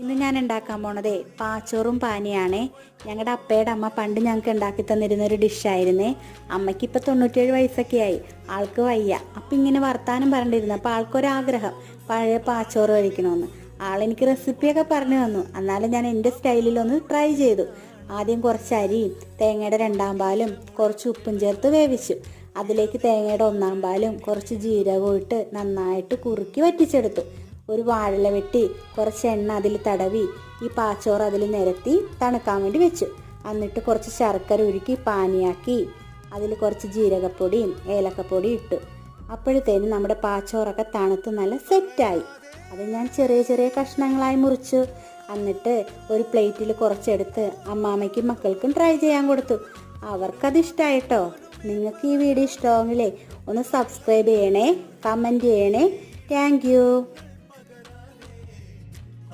ഇന്ന് ഞാൻ ഉണ്ടാക്കാൻ പോണതേ പാച്ചോറും പാനിയാണേ. ഞങ്ങളുടെ അപ്പയുടെ അമ്മ പണ്ട് ഞങ്ങൾക്ക് ഉണ്ടാക്കി തന്നിരുന്നൊരു ഡിഷായിരുന്നേ. അമ്മയ്ക്ക് ഇപ്പം 97 വയസ്സൊക്കെ ആയി, ആൾക്ക് വയ്യ. അപ്പം ഇങ്ങനെ വർത്താനം പറഞ്ഞിരുന്നു. അപ്പോൾ ആൾക്കൊരാഗ്രഹം പഴയ പാച്ചോറ് കഴിക്കണമെന്ന്. ആളെനിക്ക് റെസിപ്പിയൊക്കെ പറഞ്ഞു തന്നു. എന്നാലും ഞാൻ എൻ്റെ സ്റ്റൈലിലൊന്ന് ട്രൈ ചെയ്തു. ആദ്യം കുറച്ച് അരിയും തേങ്ങയുടെ 2 പാലും കുറച്ച് ഉപ്പും ചേർത്ത് വേവിച്ചു. അതിലേക്ക് തേങ്ങയുടെ 1 പാലും കുറച്ച് ജീരകവും ഇട്ട് നന്നായിട്ട് കുറുക്കി വറ്റിച്ചെടുത്തു. ഒരു വാഴല വെട്ടി കുറച്ച് എണ്ണ അതിൽ തടവി ഈ പാച്ചോറ് അതിൽ നിരത്തി തണുക്കാൻ വേണ്ടി വെച്ചു. എന്നിട്ട് കുറച്ച് ശർക്കര ഉരുക്കി പാനിയാക്കി അതിൽ കുറച്ച് ജീരകപ്പൊടിയും ഏലക്കപ്പൊടിയും ഇട്ടു. അപ്പോഴത്തേനും നമ്മുടെ പാച്ചോറൊക്കെ തണുത്ത് നല്ല സെറ്റായി. അത് ഞാൻ ചെറിയ ചെറിയ കഷ്ണങ്ങളായി മുറിച്ചു. എന്നിട്ട് ഒരു പ്ലേറ്റിൽ കുറച്ചെടുത്ത് അമ്മാമ്മയ്ക്കും മക്കൾക്കും ട്രൈ ചെയ്യാൻ കൊടുത്തു. അവർക്കത് ഇഷ്ടമായിട്ടോ. നിങ്ങൾക്ക് ഈ വീഡിയോ ഇഷ്ടമാണെങ്കിലേ ഒന്ന് സബ്സ്ക്രൈബ് ചെയ്യണേ, കമൻറ്റ് ചെയ്യണേ. Thank you.